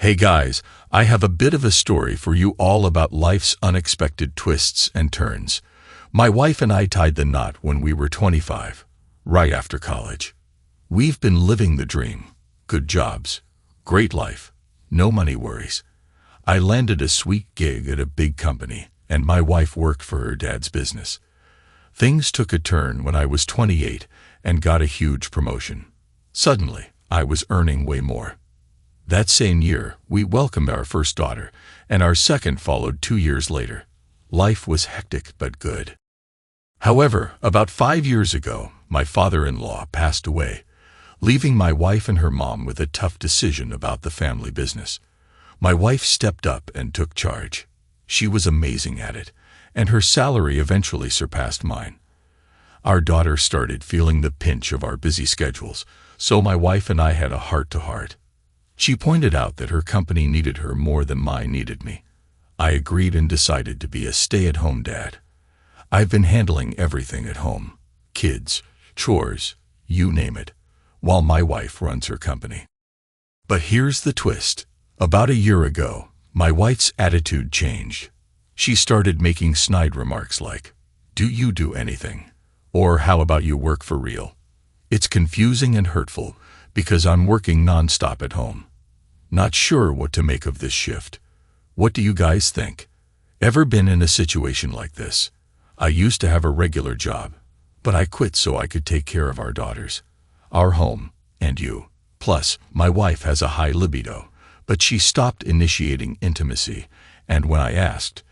Hey guys, I have a bit of a story for you all about life's unexpected twists and turns. My wife and I tied the knot when we were 25, right after college. We've been living the dream. Good jobs, great life, no money worries. I landed a sweet gig at a big company, and my wife worked for her dad's business. Things took a turn when I was 28 and got a huge promotion. Suddenly, I was earning way more. That same year, we welcomed our first daughter, and our second followed 2 years later. Life was hectic but good. However, about 5 years ago, my father-in-law passed away, leaving my wife and her mom with a tough decision about the family business. My wife stepped up and took charge. She was amazing at it, and her salary eventually surpassed mine. Our daughter started feeling the pinch of our busy schedules, so my wife and I had a heart-to-heart. She pointed out that her company needed her more than mine needed me. I agreed and decided to be a stay-at-home dad. I've been handling everything at home, kids, chores, you name it, while my wife runs her company. But here's the twist. About a year ago, my wife's attitude changed. She started making snide remarks like, "Do you do anything?" Or "How about you work for real?" It's confusing and hurtful because I'm working nonstop at home. Not sure what to make of this shift. What do you guys think? Ever been in a situation like this? I used to have a regular job, but I quit so I could take care of our daughters, our home, and you. Plus, my wife has a high libido, but she stopped initiating intimacy, and when I asked,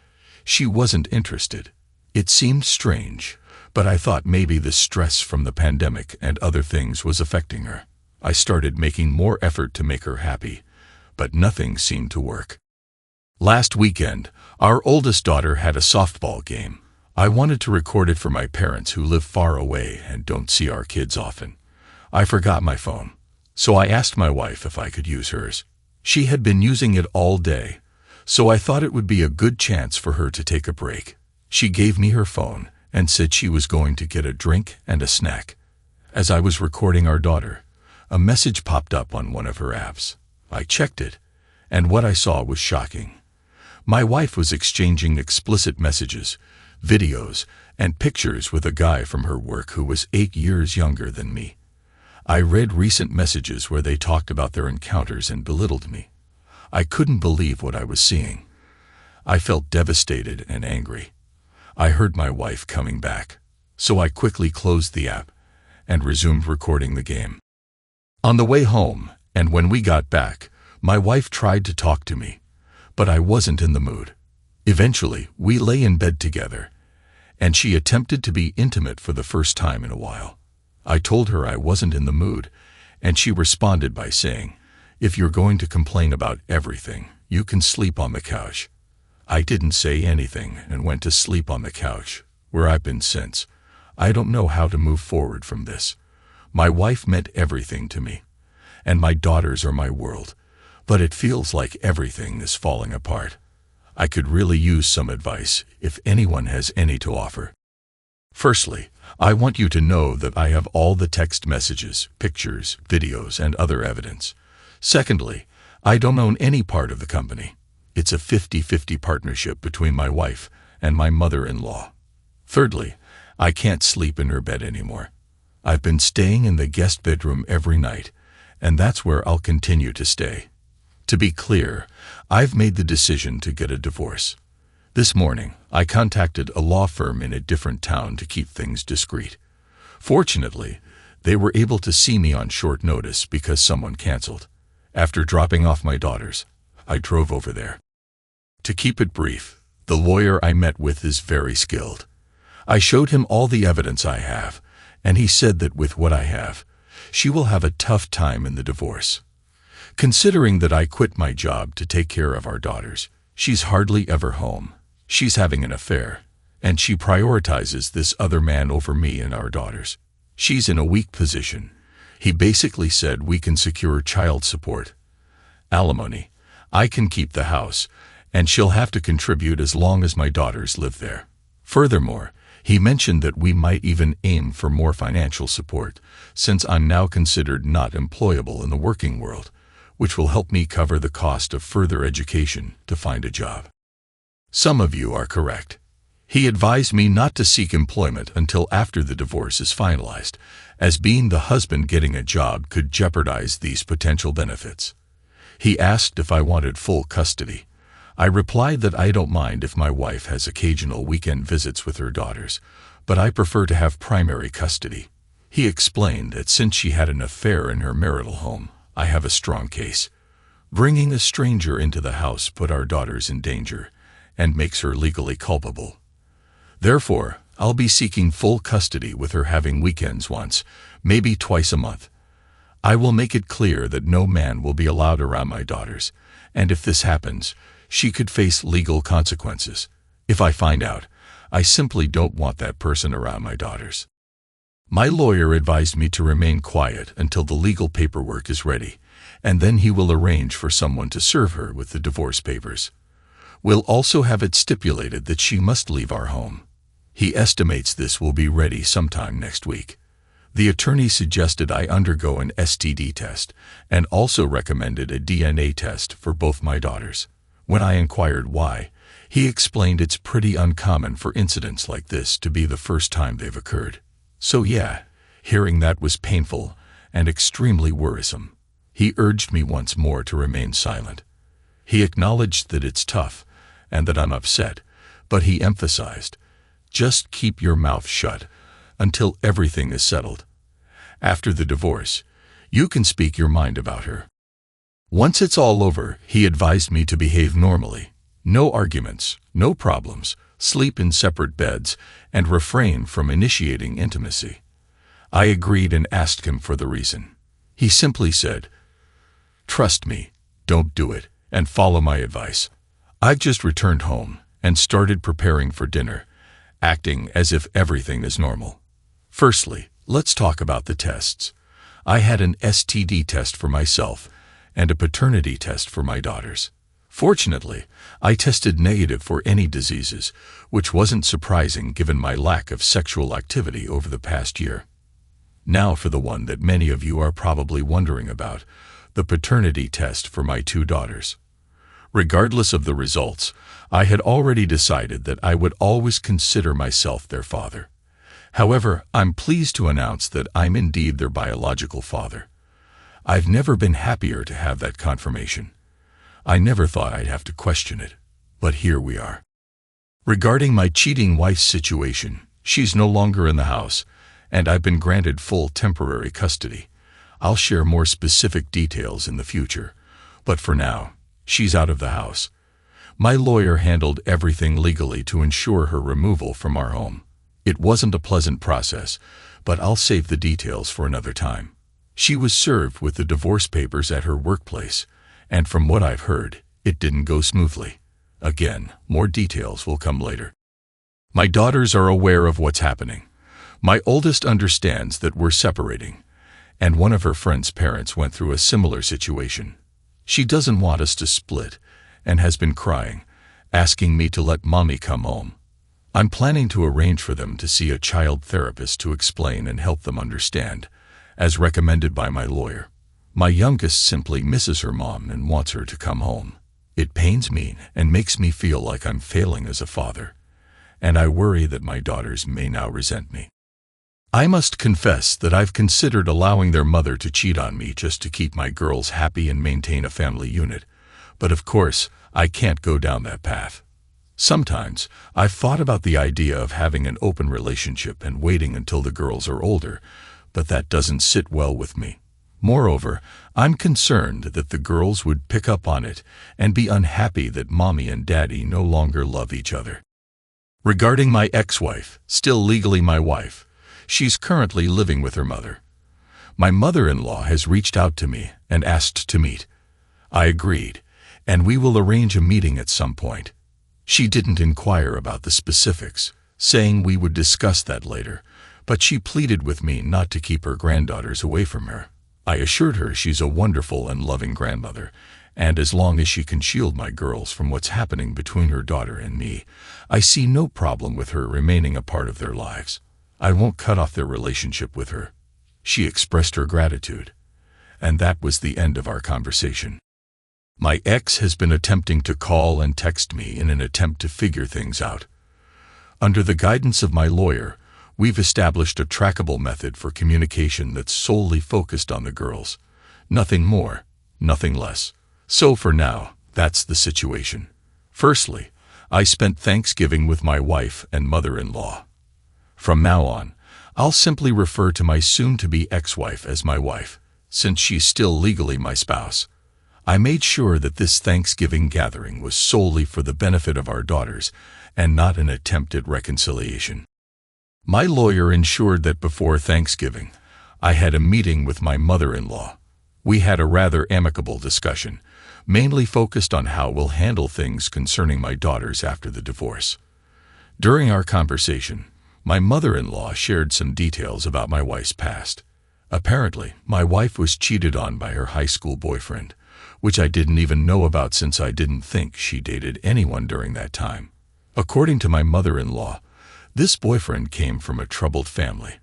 she wasn't interested. It seemed strange, but I thought maybe the stress from the pandemic and other things was affecting her. I started making more effort to make her happy, but nothing seemed to work. Last weekend, our oldest daughter had a softball game. I wanted to record it for my parents who live far away and don't see our kids often. I forgot my phone, so I asked my wife if I could use hers. She had been using it all day, so I thought it would be a good chance for her to take a break. She gave me her phone and said she was going to get a drink and a snack. As I was recording our daughter, a message popped up on one of her apps. I checked it, and what I saw was shocking. My wife was exchanging explicit messages, videos, and pictures with a guy from her work who was 8 years younger than me. I read recent messages where they talked about their encounters and belittled me. I couldn't believe what I was seeing. I felt devastated and angry. I heard my wife coming back, so I quickly closed the app and resumed recording the game. On the way home, and when we got back, my wife tried to talk to me, but I wasn't in the mood. Eventually, we lay in bed together, and she attempted to be intimate for the first time in a while. I told her I wasn't in the mood, and she responded by saying, "If you're going to complain about everything, you can sleep on the couch." I didn't say anything and went to sleep on the couch, where I've been since. I don't know how to move forward from this. My wife meant everything to me, and my daughters are my world, but it feels like everything is falling apart. I could really use some advice if anyone has any to offer. Firstly, I want you to know that I have all the text messages, pictures, videos, and other evidence. Secondly, I don't own any part of the company. It's a 50-50 partnership between my wife and my mother-in-law. Thirdly, I can't sleep in her bed anymore. I've been staying in the guest bedroom every night, and that's where I'll continue to stay. To be clear, I've made the decision to get a divorce. This morning, I contacted a law firm in a different town to keep things discreet. Fortunately, they were able to see me on short notice because someone canceled. After dropping off my daughters, I drove over there. To keep it brief, the lawyer I met with is very skilled. I showed him all the evidence I have, and he said that with what I have, she will have a tough time in the divorce. Considering that I quit my job to take care of our daughters, she's hardly ever home. She's having an affair, and she prioritizes this other man over me and our daughters. She's in a weak position. He basically said we can secure child support, alimony. I can keep the house, and she'll have to contribute as long as my daughters live there. Furthermore, he mentioned that we might even aim for more financial support, since I'm now considered not employable in the working world, which will help me cover the cost of further education to find a job. Some of you are correct. He advised me not to seek employment until after the divorce is finalized, as being the husband getting a job could jeopardize these potential benefits. He asked if I wanted full custody. I replied that I don't mind if my wife has occasional weekend visits with her daughters, but I prefer to have primary custody. He explained that since she had an affair in her marital home, I have a strong case. Bringing a stranger into the house put our daughters in danger and makes her legally culpable. Therefore, I'll be seeking full custody with her having weekends once, maybe twice a month. I will make it clear that no man will be allowed around my daughters, and if this happens, she could face legal consequences. If I find out, I simply don't want that person around my daughters. My lawyer advised me to remain quiet until the legal paperwork is ready, and then he will arrange for someone to serve her with the divorce papers. We'll also have it stipulated that she must leave our home. He estimates this will be ready sometime next week. The attorney suggested I undergo an STD test and also recommended a DNA test for both my daughters. When I inquired why, he explained it's pretty uncommon for incidents like this to be the first time they've occurred. So yeah, hearing that was painful and extremely worrisome. He urged me once more to remain silent. He acknowledged that it's tough and that I'm upset, but he emphasized, just keep your mouth shut until everything is settled. After the divorce, you can speak your mind about her. Once it's all over, he advised me to behave normally. No arguments, no problems, sleep in separate beds, and refrain from initiating intimacy. I agreed and asked him for the reason. He simply said, trust me, don't do it, and follow my advice. I've just returned home and started preparing for dinner, acting as if everything is normal. Firstly, let's talk about the tests. I had an STD test for myself and a paternity test for my daughters. Fortunately, I tested negative for any diseases, which wasn't surprising given my lack of sexual activity over the past year. Now for the one that many of you are probably wondering about, the paternity test for my 2 daughters. Regardless of the results, I had already decided that I would always consider myself their father. However, I'm pleased to announce that I'm indeed their biological father. I've never been happier to have that confirmation. I never thought I'd have to question it, but here we are. Regarding my cheating wife's situation, she's no longer in the house, and I've been granted full temporary custody. I'll share more specific details in the future, but for now, she's out of the house. My lawyer handled everything legally to ensure her removal from our home. It wasn't a pleasant process, but I'll save the details for another time. She was served with the divorce papers at her workplace, and from what I've heard, it didn't go smoothly. Again, more details will come later. My daughters are aware of what's happening. My oldest understands that we're separating, and one of her friend's parents went through a similar situation. She doesn't want us to split and has been crying, asking me to let mommy come home. I'm planning to arrange for them to see a child therapist to explain and help them understand, as recommended by my lawyer. My youngest simply misses her mom and wants her to come home. It pains me and makes me feel like I'm failing as a father, and I worry that my daughters may now resent me. I must confess that I've considered allowing their mother to cheat on me just to keep my girls happy and maintain a family unit, but of course, I can't go down that path. Sometimes, I've thought about the idea of having an open relationship and waiting until the girls are older, but that doesn't sit well with me. Moreover, I'm concerned that the girls would pick up on it and be unhappy that mommy and daddy no longer love each other. Regarding my ex-wife, still legally my wife, she's currently living with her mother. My mother-in-law has reached out to me and asked to meet. I agreed, and we will arrange a meeting at some point. She didn't inquire about the specifics, saying we would discuss that later, but she pleaded with me not to keep her granddaughters away from her. I assured her she's a wonderful and loving grandmother, and as long as she can shield my girls from what's happening between her daughter and me, I see no problem with her remaining a part of their lives. I won't cut off their relationship with her. She expressed her gratitude. and that was the end of our conversation. My ex has been attempting to call and text me in an attempt to figure things out. Under the guidance of my lawyer, we've established a trackable method for communication that's solely focused on the girls. Nothing more, nothing less. So for now, that's the situation. Firstly, I spent Thanksgiving with my wife and mother-in-law. From now on, I'll simply refer to my soon-to-be ex-wife as my wife, since she's still legally my spouse. I made sure that this Thanksgiving gathering was solely for the benefit of our daughters and not an attempt at reconciliation. My lawyer ensured that before Thanksgiving, I had a meeting with my mother-in-law. We had a rather amicable discussion, mainly focused on how we'll handle things concerning my daughters after the divorce. During our conversation, my mother-in-law shared some details about my wife's past. Apparently, my wife was cheated on by her high school boyfriend, which I didn't even know about since I didn't think she dated anyone during that time. According to my mother-in-law, this boyfriend came from a troubled family,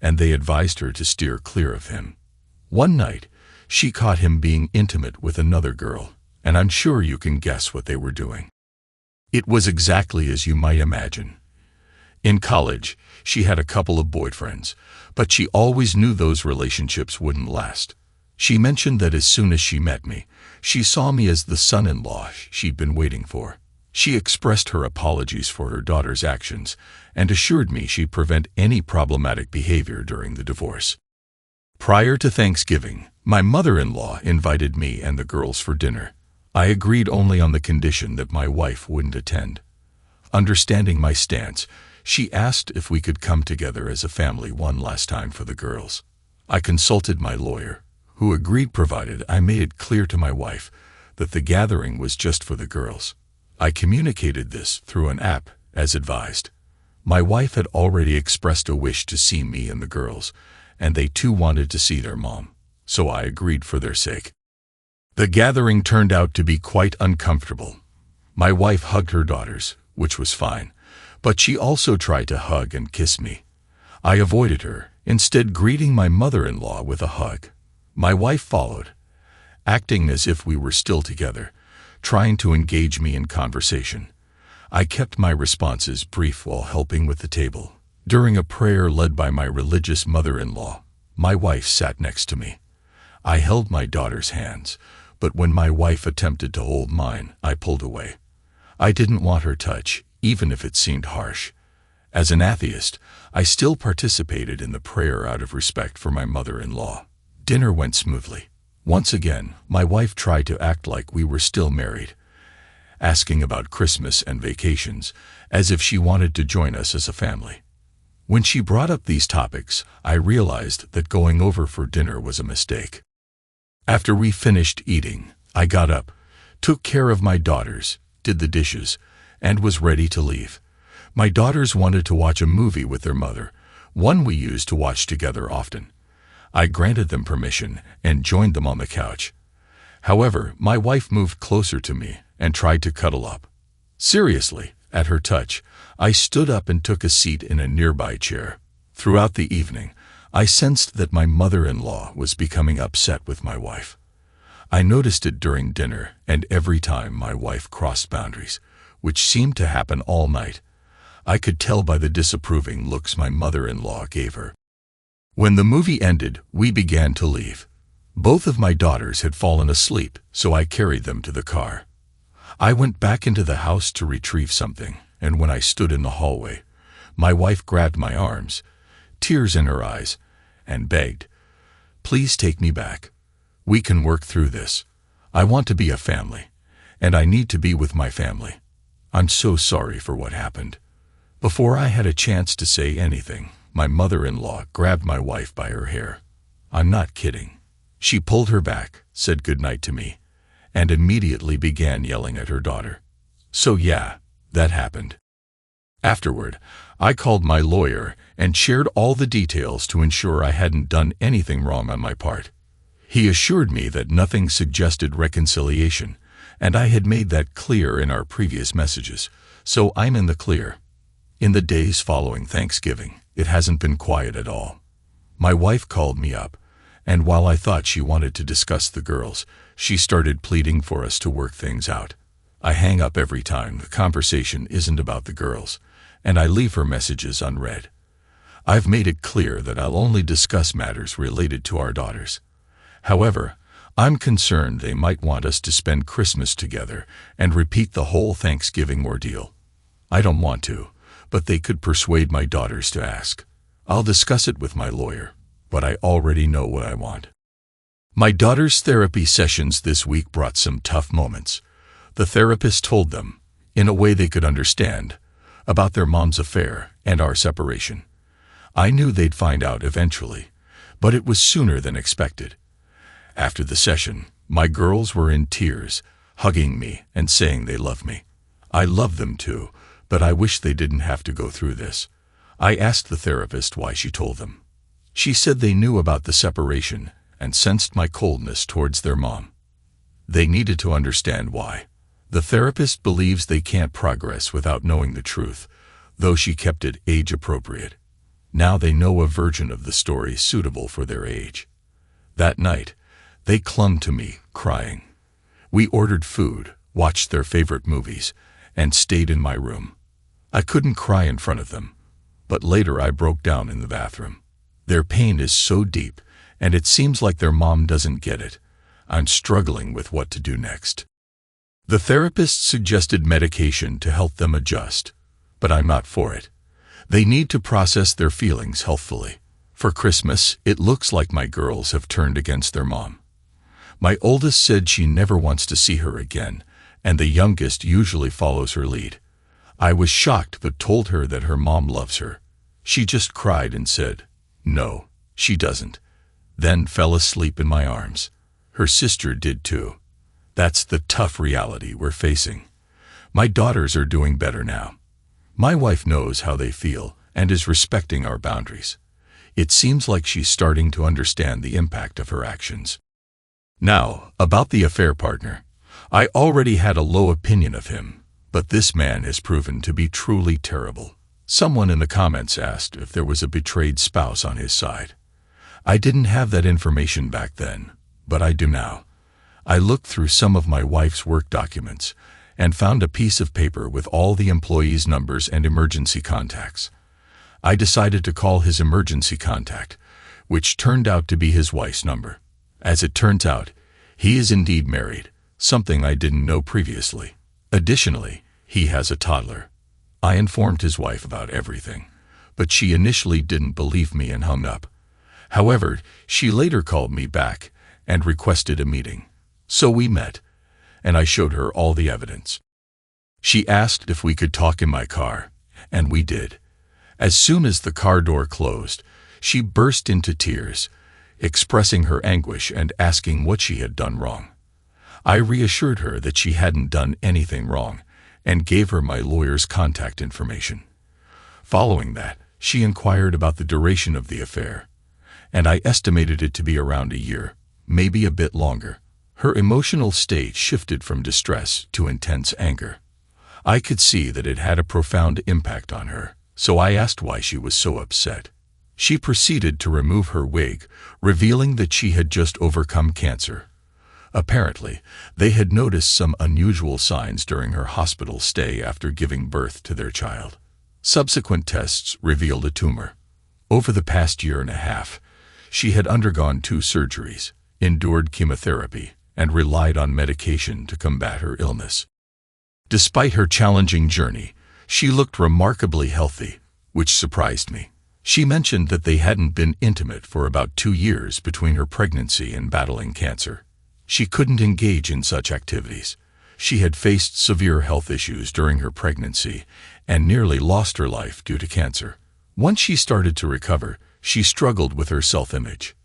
and they advised her to steer clear of him. One night, she caught him being intimate with another girl, and I'm sure you can guess what they were doing. It was exactly as you might imagine. In college, she had a couple of boyfriends, but she always knew those relationships wouldn't last. She mentioned that as soon as she met me, she saw me as the son-in-law she'd been waiting for. She expressed her apologies for her daughter's actions and assured me she'd prevent any problematic behavior during the divorce. Prior to Thanksgiving, my mother-in-law invited me and the girls for dinner. I agreed only on the condition that my wife wouldn't attend. Understanding my stance, she asked if we could come together as a family one last time for the girls. I consulted my lawyer, who agreed provided I made it clear to my wife that the gathering was just for the girls. I communicated this through an app, as advised. My wife had already expressed a wish to see me and the girls, and they too wanted to see their mom, so I agreed for their sake. The gathering turned out to be quite uncomfortable. My wife hugged her daughters, which was fine, but she also tried to hug and kiss me. I avoided her, instead greeting my mother-in-law with a hug. My wife followed, acting as if we were still together, trying to engage me in conversation. I kept my responses brief while helping with the table. During a prayer led by my religious mother-in-law, my wife sat next to me. I held my daughter's hands, but when my wife attempted to hold mine, I pulled away. I didn't want her touch, even if it seemed harsh. As an atheist, I still participated in the prayer out of respect for my mother-in-law. Dinner went smoothly. Once again, my wife tried to act like we were still married, asking about Christmas and vacations, as if she wanted to join us as a family. When she brought up these topics, I realized that going over for dinner was a mistake. After we finished eating, I got up, took care of my daughters, did the dishes, and was ready to leave. My daughters wanted to watch a movie with their mother, one we used to watch together often. I granted them permission and joined them on the couch. However, my wife moved closer to me and tried to cuddle up. Seriously, at her touch, I stood up and took a seat in a nearby chair. Throughout the evening, I sensed that my mother-in-law was becoming upset with my wife. I noticed it during dinner and every time my wife crossed boundaries, which seemed to happen all night. I could tell by the disapproving looks my mother-in-law gave her. When the movie ended, we began to leave. Both of my daughters had fallen asleep, so I carried them to the car. I went back into the house to retrieve something, and when I stood in the hallway, my wife grabbed my arms, tears in her eyes, and begged, "Please take me back. We can work through this. I want to be a family, and I need to be with my family. I'm so sorry for what happened." Before I had a chance to say anything, my mother-in-law grabbed my wife by her hair. I'm not kidding. She pulled her back, said goodnight to me, and immediately began yelling at her daughter. So yeah, that happened. Afterward, I called my lawyer and shared all the details to ensure I hadn't done anything wrong on my part. He assured me that nothing suggested reconciliation, and I had made that clear in our previous messages, so I'm in the clear. In the days following Thanksgiving, it hasn't been quiet at all. My wife called me up, And while I thought she wanted to discuss the girls, she started pleading for us to work things out. I hang up every time the conversation isn't about the girls, and I leave her messages unread. I've made it clear that I'll only discuss matters related to our daughters. However, I'm concerned they might want us to spend Christmas together and repeat the whole Thanksgiving ordeal. I don't want to, but they could persuade my daughters to ask. I'll discuss it with my lawyer, but I already know what I want. My daughter's therapy sessions this week brought some tough moments. The therapist told them, in a way they could understand, about their mom's affair and our separation. I knew they'd find out eventually, but it was sooner than expected. After the session, my girls were in tears, hugging me and saying they love me. I love them too, but I wish they didn't have to go through this. I asked the therapist why she told them. She said they knew about the separation and sensed my coldness towards their mom. They needed to understand why. The therapist believes they can't progress without knowing the truth, though she kept it age-appropriate. Now they know a version of the story suitable for their age. That night, they clung to me, crying. We ordered food, watched their favorite movies, and stayed in my room. I couldn't cry in front of them, but later I broke down in the bathroom. Their pain is so deep, and it seems like their mom doesn't get it. I'm struggling with what to do next. The therapist suggested medication to help them adjust, but I'm not for it. They need to process their feelings healthfully. For Christmas, it looks like my girls have turned against their mom. My oldest said she never wants to see her again, and the youngest usually follows her lead. I was shocked but told her that her mom loves her. She just cried and said, "No, she doesn't," then fell asleep in my arms. Her sister did too. That's the tough reality we're facing. My daughters are doing better now. My wife knows how they feel and is respecting our boundaries. It seems like she's starting to understand the impact of her actions. Now, about the affair partner. I already had a low opinion of him, but this man has proven to be truly terrible. Someone in the comments asked if there was a betrayed spouse on his side. I didn't have that information back then, but I do now. I looked through some of my wife's work documents and found a piece of paper with all the employees' numbers and emergency contacts. I decided to call his emergency contact, which turned out to be his wife's number. As it turns out, he is indeed married, something I didn't know previously. Additionally, he has a toddler. I informed his wife about everything, but she initially didn't believe me and hung up. However, she later called me back and requested a meeting. So we met, and I showed her all the evidence. She asked if we could talk in my car, and we did. As soon as the car door closed, she burst into tears, expressing her anguish and asking what she had done wrong. I reassured her that she hadn't done anything wrong and gave her my lawyer's contact information. Following that, she inquired about the duration of the affair, and I estimated it to be around a year, maybe a bit longer. Her emotional state shifted from distress to intense anger. I could see that it had a profound impact on her, so I asked why she was so upset. She proceeded to remove her wig, revealing that she had just overcome cancer. Apparently, they had noticed some unusual signs during her hospital stay after giving birth to their child. Subsequent tests revealed a tumor. Over the past year and a half, she had undergone 2 surgeries, endured chemotherapy, and relied on medication to combat her illness. Despite her challenging journey, she looked remarkably healthy, which surprised me. She mentioned that they hadn't been intimate for about 2 years between her pregnancy and battling cancer. She couldn't engage in such activities. She had faced severe health issues during her pregnancy and nearly lost her life due to cancer. Once she started to recover, she struggled with her self-image.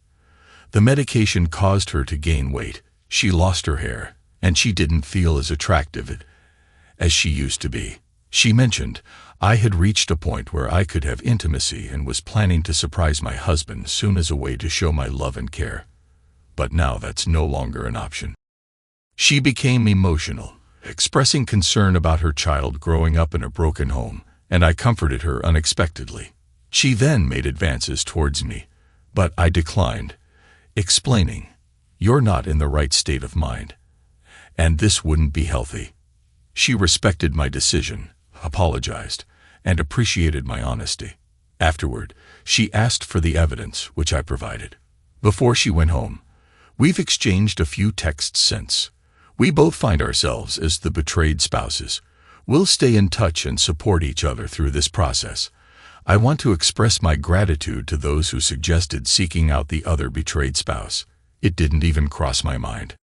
The medication caused her to gain weight. She lost her hair, and she didn't feel as attractive as she used to be. She mentioned, "I had reached a point where I could have intimacy and was planning to surprise my husband soon as a way to show my love and care. But now that's no longer an option." She became emotional, expressing concern about her child growing up in a broken home, and I comforted her unexpectedly. She then made advances towards me, but I declined, explaining, "You're not in the right state of mind, and this wouldn't be healthy." She respected my decision, apologized, and appreciated my honesty. Afterward, she asked for the evidence, which I provided. Before she went home, we've exchanged a few texts since. We both find ourselves as the betrayed spouses. We'll stay in touch and support each other through this process. I want to express my gratitude to those who suggested seeking out the other betrayed spouse. It didn't even cross my mind.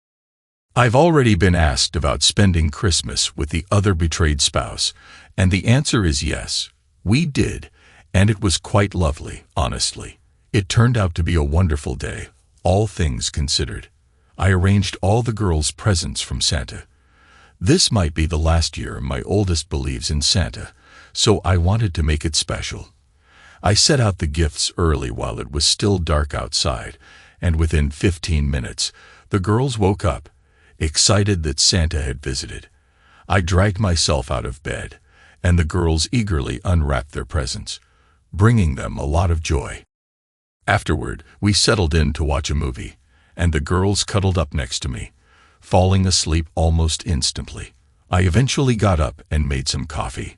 I've already been asked about spending Christmas with the other betrayed spouse, and the answer is yes, we did, and it was quite lovely, honestly. It turned out to be a wonderful day, all things considered. I arranged all the girls' presents from Santa. This might be the last year my oldest believes in Santa, so I wanted to make it special. I set out the gifts early while it was still dark outside, and within 15 minutes, the girls woke up, excited that Santa had visited. I dragged myself out of bed, and the girls eagerly unwrapped their presents, bringing them a lot of joy. Afterward, we settled in to watch a movie, and the girls cuddled up next to me, falling asleep almost instantly. I eventually got up and made some coffee.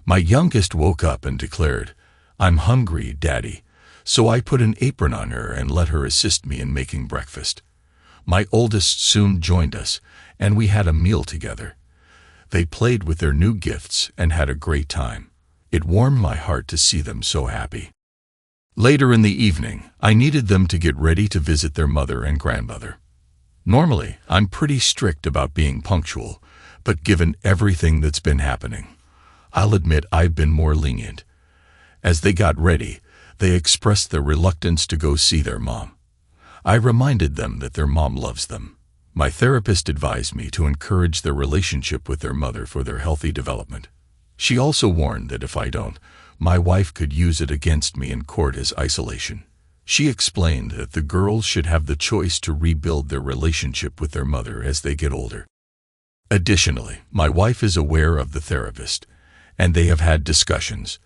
My youngest woke up and declared, "I'm hungry, Daddy," so I put an apron on her and let her assist me in making breakfast. My oldest soon joined us, and we had a meal together. They played with their new gifts and had a great time. It warmed my heart to see them so happy. Later in the evening, I needed them to get ready to visit their mother and grandmother. Normally, I'm pretty strict about being punctual, but given everything that's been happening, I'll admit I've been more lenient. As they got ready, they expressed their reluctance to go see their mom. I reminded them that their mom loves them. My therapist advised me to encourage their relationship with their mother for their healthy development. She also warned that if I don't, my wife could use it against me in court as isolation. She explained that the girls should have the choice to rebuild their relationship with their mother as they get older. Additionally, my wife is aware of the therapist, and they have had discussions.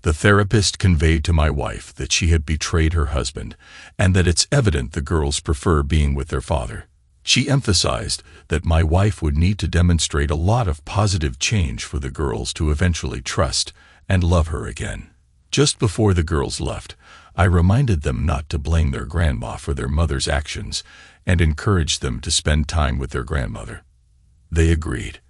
The therapist conveyed to my wife that she had betrayed her husband and that it's evident the girls prefer being with their father. She emphasized that my wife would need to demonstrate a lot of positive change for the girls to eventually trust and love her again. Just before the girls left, I reminded them not to blame their grandma for their mother's actions and encouraged them to spend time with their grandmother. They agreed.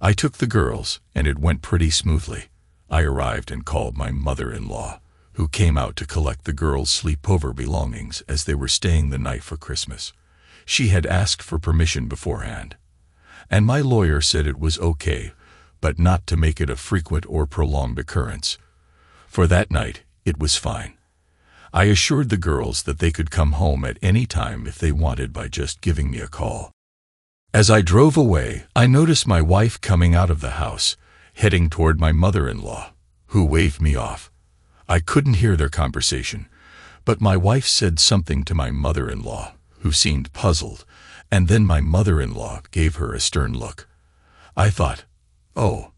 I took the girls, and it went pretty smoothly. I arrived and called my mother-in-law, who came out to collect the girls' sleepover belongings as they were staying the night for Christmas. She had asked for permission beforehand, and my lawyer said it was okay, but not to make it a frequent or prolonged occurrence. For that night, it was fine. I assured the girls that they could come home at any time if they wanted by just giving me a call. As I drove away, I noticed my wife coming out of the house, heading toward my mother-in-law, who waved me off. I couldn't hear their conversation, but my wife said something to my mother-in-law, who seemed puzzled, and then my mother-in-law gave her a stern look. I thought, oh.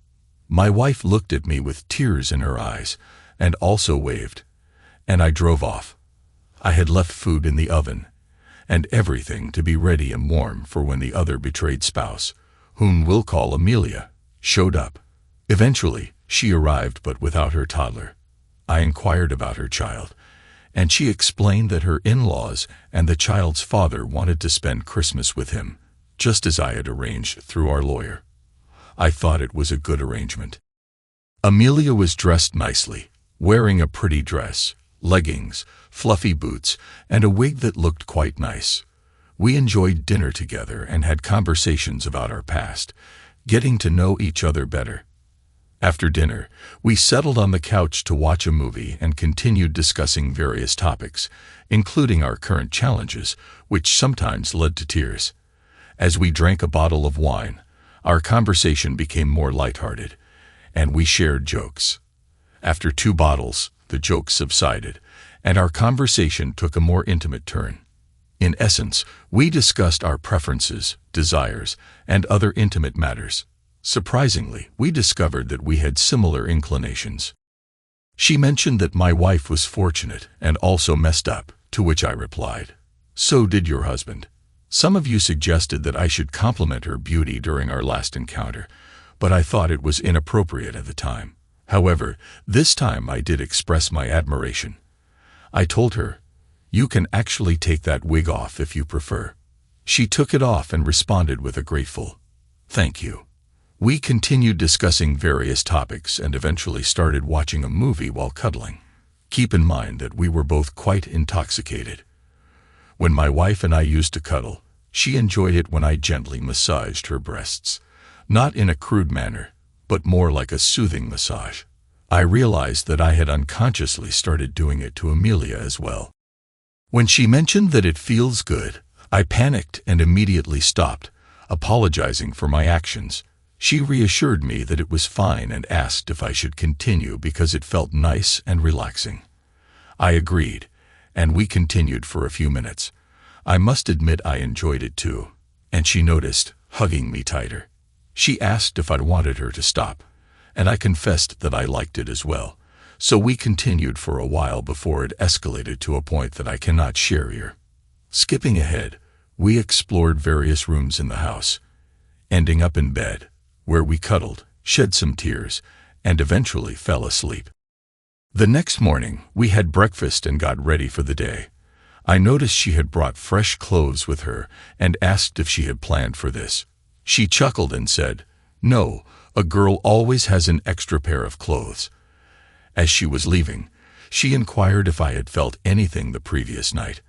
My wife looked at me with tears in her eyes, and also waved, and I drove off. I had left food in the oven, and everything to be ready and warm for when the other betrayed spouse, whom we'll call Amelia, showed up. Eventually, she arrived but without her toddler. I inquired about her child, and she explained that her in-laws and the child's father wanted to spend Christmas with him, just as I had arranged through our lawyer. I thought it was a good arrangement. Amelia was dressed nicely, wearing a pretty dress, leggings, fluffy boots, and a wig that looked quite nice. We enjoyed dinner together and had conversations about our past, getting to know each other better. After dinner, we settled on the couch to watch a movie and continued discussing various topics, including our current challenges, which sometimes led to tears. As we drank a bottle of wine, our conversation became more lighthearted, and we shared jokes. After 2 bottles, the jokes subsided, and our conversation took a more intimate turn. In essence, we discussed our preferences, desires, and other intimate matters. Surprisingly, we discovered that we had similar inclinations. She mentioned that my wife was fortunate and also messed up, to which I replied, So did your husband. Some of you suggested that I should compliment her beauty during our last encounter, but I thought it was inappropriate at the time. However, this time I did express my admiration. I told her, "You can actually take that wig off if you prefer." She took it off and responded with a grateful, "Thank you." We continued discussing various topics and eventually started watching a movie while cuddling. Keep in mind that we were both quite intoxicated. When my wife and I used to cuddle, she enjoyed it when I gently massaged her breasts, not in a crude manner, but more like a soothing massage. I realized that I had unconsciously started doing it to Amelia as well. When she mentioned that it feels good, I panicked and immediately stopped, apologizing for my actions. She reassured me that it was fine and asked if I should continue because it felt nice and relaxing. I agreed, and we continued for a few minutes. I must admit I enjoyed it too, and she noticed, hugging me tighter. She asked if I wanted her to stop, and I confessed that I liked it as well, so we continued for a while before it escalated to a point that I cannot share here. Skipping ahead, we explored various rooms in the house, ending up in bed, where we cuddled, shed some tears, and eventually fell asleep. The next morning, we had breakfast and got ready for the day. I noticed she had brought fresh clothes with her and asked if she had planned for this. She chuckled and said, "No, a girl always has an extra pair of clothes." As she was leaving, she inquired if I had felt anything the previous night.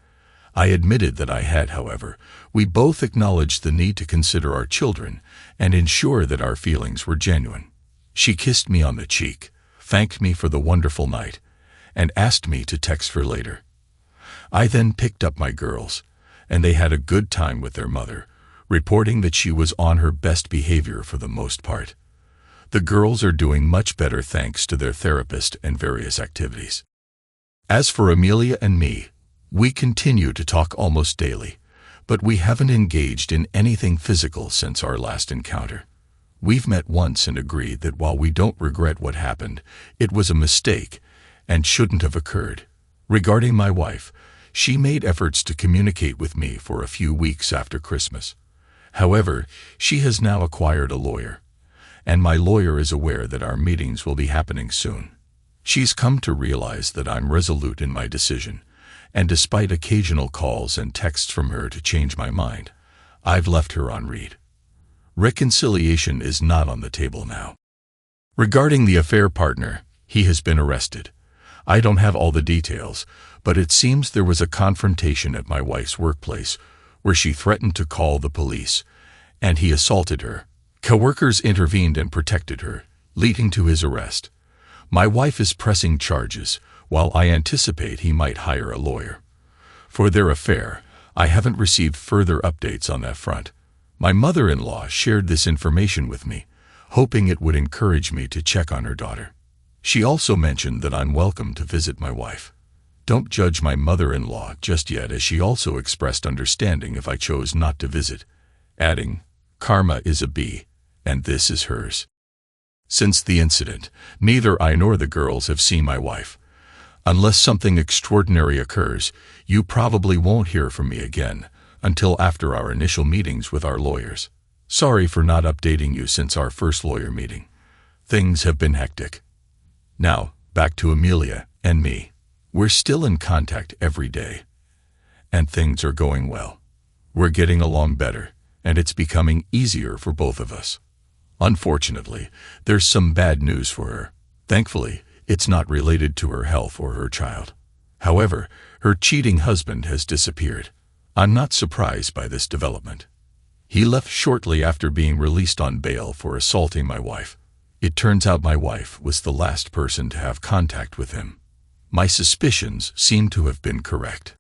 I admitted that I had, however. We both acknowledged the need to consider our children and ensure that our feelings were genuine. She kissed me on the cheek, thanked me for the wonderful night, and asked me to text her later. I then picked up my girls, and they had a good time with their mother, reporting that she was on her best behavior for the most part. The girls are doing much better thanks to their therapist and various activities. As for Amelia and me, we continue to talk almost daily, but we haven't engaged in anything physical since our last encounter. We've met once and agreed that while we don't regret what happened, it was a mistake and shouldn't have occurred. Regarding my wife, she made efforts to communicate with me for a few weeks after Christmas. However, she has now acquired a lawyer, and my lawyer is aware that our meetings will be happening soon. She's come to realize that I'm resolute in my decision, and despite occasional calls and texts from her to change my mind, I've left her on read. Reconciliation is not on the table now. Regarding the affair partner, he has been arrested. I don't have all the details, but it seems there was a confrontation at my wife's workplace where she threatened to call the police, and he assaulted her. Coworkers intervened and protected her, leading to his arrest. My wife is pressing charges, while I anticipate he might hire a lawyer. For their affair, I haven't received further updates on that front. My mother-in-law shared this information with me, hoping it would encourage me to check on her daughter. She also mentioned that I'm welcome to visit my wife. Don't judge my mother-in-law just yet, as she also expressed understanding if I chose not to visit, adding, "Karma is a bee, and this is hers." Since the incident, neither I nor the girls have seen my wife. Unless something extraordinary occurs, you probably won't hear from me again until after our initial meetings with our lawyers. Sorry for not updating you since our first lawyer meeting. Things have been hectic. Now, back to Amelia and me. We're still in contact every day, and things are going well. We're getting along better, and it's becoming easier for both of us. Unfortunately, there's some bad news for her. Thankfully, it's not related to her health or her child. However, her cheating husband has disappeared. I'm not surprised by this development. He left shortly after being released on bail for assaulting my wife. It turns out my wife was the last person to have contact with him. My suspicions seem to have been correct.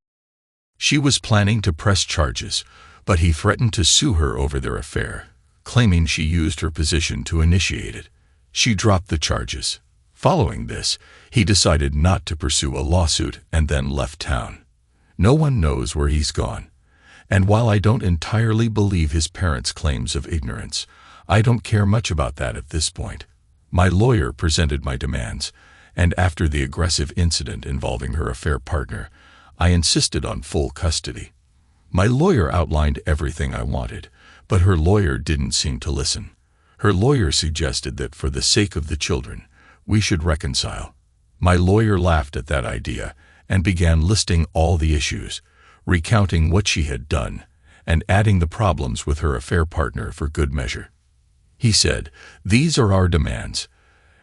She was planning to press charges, but he threatened to sue her over their affair, claiming she used her position to initiate it. She dropped the charges. Following this, he decided not to pursue a lawsuit and then left town. No one knows where he's gone. And while I don't entirely believe his parents' claims of ignorance, I don't care much about that at this point. My lawyer presented my demands, and after the aggressive incident involving her affair partner, I insisted on full custody. My lawyer outlined everything I wanted, but her lawyer didn't seem to listen. Her lawyer suggested that for the sake of the children, we should reconcile. My lawyer laughed at that idea and began listing all the issues, recounting what she had done, and adding the problems with her affair partner for good measure. He said, "These are our demands.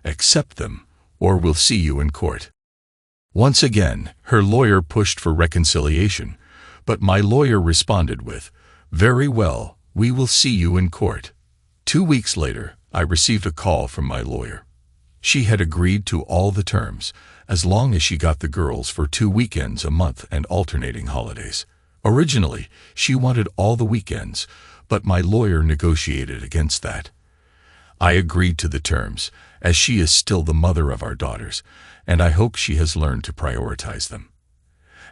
Accept them, or we'll see you in court." Once again, her lawyer pushed for reconciliation, but my lawyer responded with, "Very well, we will see you in court." 2 weeks later, I received a call from my lawyer. She had agreed to all the terms, as long as she got the girls for 2 weekends a month and alternating holidays. Originally, she wanted all the weekends, but my lawyer negotiated against that. I agreed to the terms, as she is still the mother of our daughters, and I hope she has learned to prioritize them.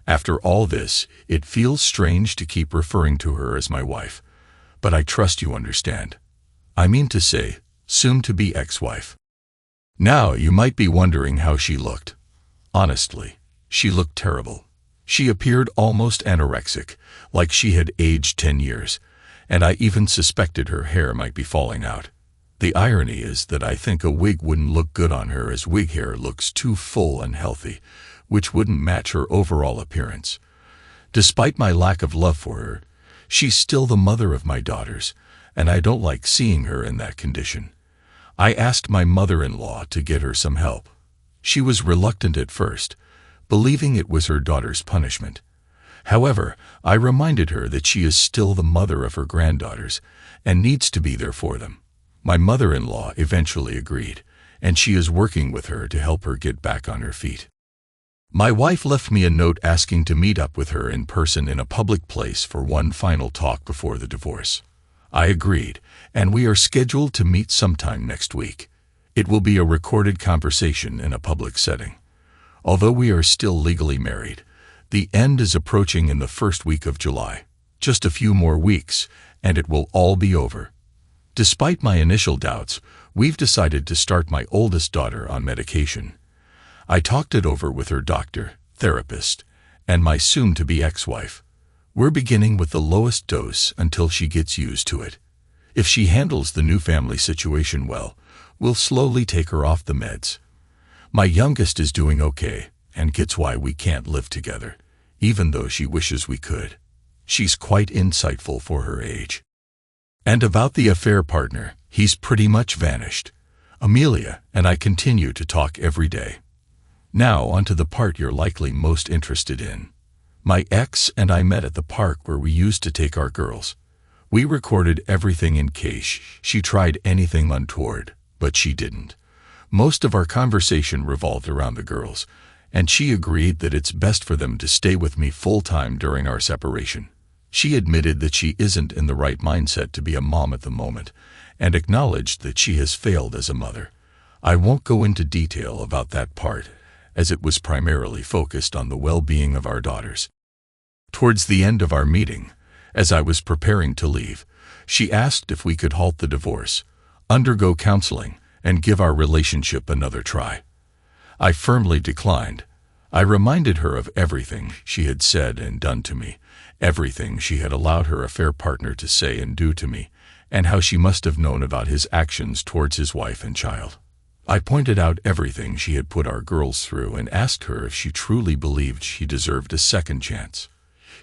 After all this, it feels strange to keep referring to her as my wife, but I trust you understand. I mean to say, soon-to-be ex-wife. Now you might be wondering how she looked. Honestly, she looked terrible. She appeared almost anorexic, like she had aged 10 years, and I even suspected her hair might be falling out. The irony is that I think a wig wouldn't look good on her, as wig hair looks too full and healthy, which wouldn't match her overall appearance. Despite my lack of love for her, she's still the mother of my daughters, and I don't like seeing her in that condition. I asked my mother-in-law to get her some help. She was reluctant at first, believing it was her daughter's punishment. However, I reminded her that she is still the mother of her granddaughters and needs to be there for them. My mother-in-law eventually agreed, and she is working with her to help her get back on her feet. My wife left me a note asking to meet up with her in person in a public place for one final talk before the divorce. I agreed, and we are scheduled to meet sometime next week. It will be a recorded conversation in a public setting. Although we are still legally married, the end is approaching in the first week of July. Just a few more weeks, and it will all be over. Despite my initial doubts, we've decided to start my oldest daughter on medication. I talked it over with her doctor, therapist, and my soon-to-be ex-wife. We're beginning with the lowest dose until she gets used to it. If she handles the new family situation well, we'll slowly take her off the meds. My youngest is doing okay and gets why we can't live together, even though she wishes we could. She's quite insightful for her age. And about the affair partner, he's pretty much vanished. Amelia and I continue to talk every day. Now onto the part you're likely most interested in. My ex and I met at the park where we used to take our girls. We recorded everything in case she tried anything untoward, but she didn't. Most of our conversation revolved around the girls, and she agreed that it's best for them to stay with me full-time during our separation. She admitted that she isn't in the right mindset to be a mom at the moment, and acknowledged that she has failed as a mother. I won't go into detail about that part, as it was primarily focused on the well-being of our daughters. Towards the end of our meeting, as I was preparing to leave, she asked if we could halt the divorce, undergo counseling, and give our relationship another try. I firmly declined. I reminded her of everything she had said and done to me, everything she had allowed her affair partner to say and do to me, and how she must have known about his actions towards his wife and child. I pointed out everything she had put our girls through and asked her if she truly believed she deserved a second chance.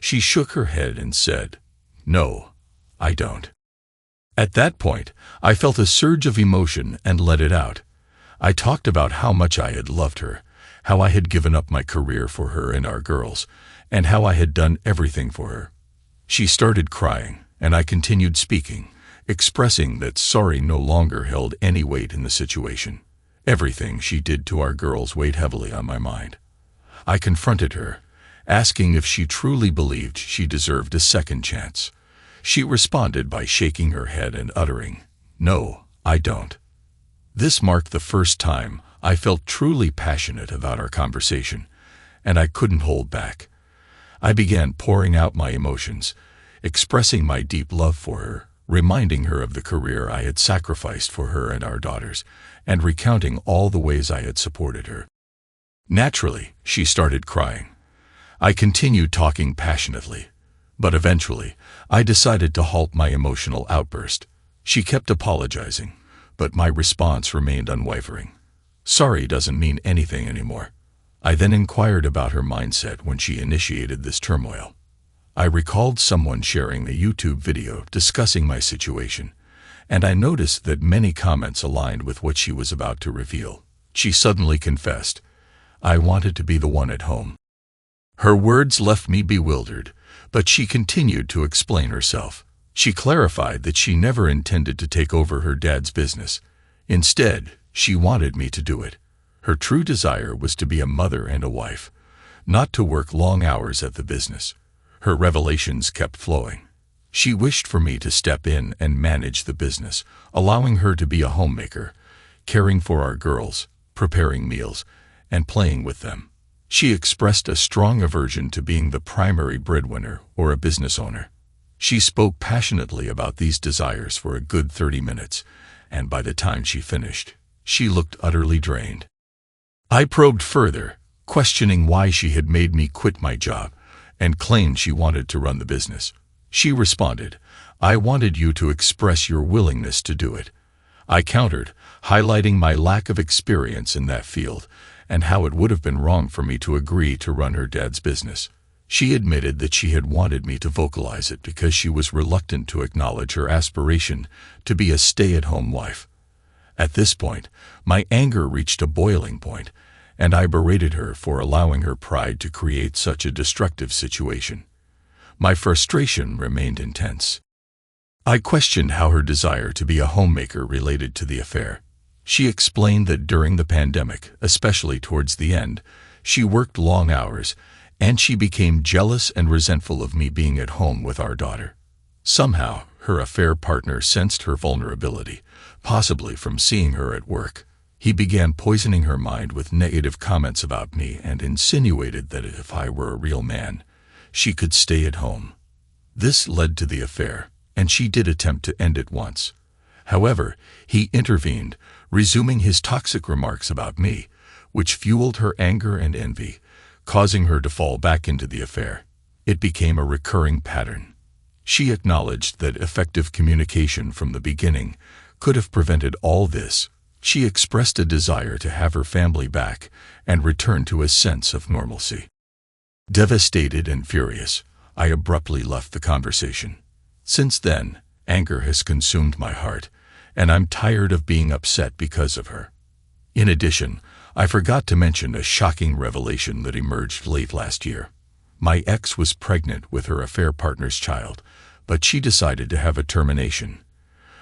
She shook her head and said, "No, I don't." At that point, I felt a surge of emotion and let it out. I talked about how much I had loved her, how I had given up my career for her and our girls, and how I had done everything for her. She started crying, and I continued speaking, expressing that sorry no longer held any weight in the situation. Everything she did to our girls weighed heavily on my mind. I confronted her, asking if she truly believed she deserved a second chance. She responded by shaking her head and uttering, "No, I don't." This marked the first time I felt truly passionate about our conversation, and I couldn't hold back. I began pouring out my emotions, expressing my deep love for her, reminding her of the career I had sacrificed for her and our daughters, and recounting all the ways I had supported her. Naturally, she started crying. I continued talking passionately. But eventually, I decided to halt my emotional outburst. She kept apologizing, but my response remained unwavering. Sorry doesn't mean anything anymore. I then inquired about her mindset when she initiated this turmoil. I recalled someone sharing a YouTube video discussing my situation, and I noticed that many comments aligned with what she was about to reveal. She suddenly confessed, "I wanted to be the one at home." Her words left me bewildered, but she continued to explain herself. She clarified that she never intended to take over her dad's business. Instead, she wanted me to do it. Her true desire was to be a mother and a wife, not to work long hours at the business. Her revelations kept flowing. She wished for me to step in and manage the business, allowing her to be a homemaker, caring for our girls, preparing meals, and playing with them. She expressed a strong aversion to being the primary breadwinner or a business owner. She spoke passionately about these desires for a good 30 minutes, and by the time she finished, she looked utterly drained. I probed further, questioning why she had made me quit my job, and claimed she wanted to run the business. She responded, "I wanted you to express your willingness to do it." I countered, highlighting my lack of experience in that field and how it would have been wrong for me to agree to run her dad's business. She admitted that she had wanted me to vocalize it because she was reluctant to acknowledge her aspiration to be a stay-at-home wife. At this point, my anger reached a boiling point, and I berated her for allowing her pride to create such a destructive situation. My frustration remained intense. I questioned how her desire to be a homemaker related to the affair. She explained that during the pandemic, especially towards the end, she worked long hours, and she became jealous and resentful of me being at home with our daughter. Somehow, her affair partner sensed her vulnerability, possibly from seeing her at work. He began poisoning her mind with negative comments about me and insinuated that if I were a real man, she could stay at home. This led to the affair, and she did attempt to end it once. However, he intervened, resuming his toxic remarks about me, which fueled her anger and envy, causing her to fall back into the affair. It became a recurring pattern. She acknowledged that effective communication from the beginning could have prevented all this. She expressed a desire to have her family back and return to a sense of normalcy. Devastated and furious, I abruptly left the conversation. Since then, anger has consumed my heart, and I'm tired of being upset because of her. In addition, I forgot to mention a shocking revelation that emerged late last year. My ex was pregnant with her affair partner's child, but she decided to have a termination.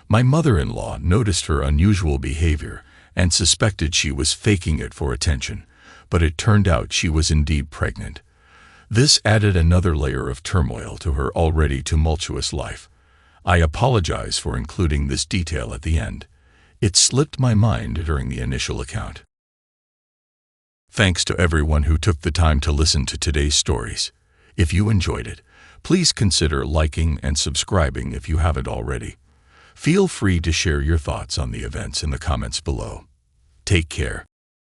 My mother-in-law noticed her unusual behavior and suspected she was faking it for attention, but it turned out she was indeed pregnant. This added another layer of turmoil to her already tumultuous life. I apologize for including this detail at the end. It slipped my mind during the initial account. Thanks to everyone who took the time to listen to today's stories. If you enjoyed it, please consider liking and subscribing if you haven't already. Feel free to share your thoughts on the events in the comments below. Take care.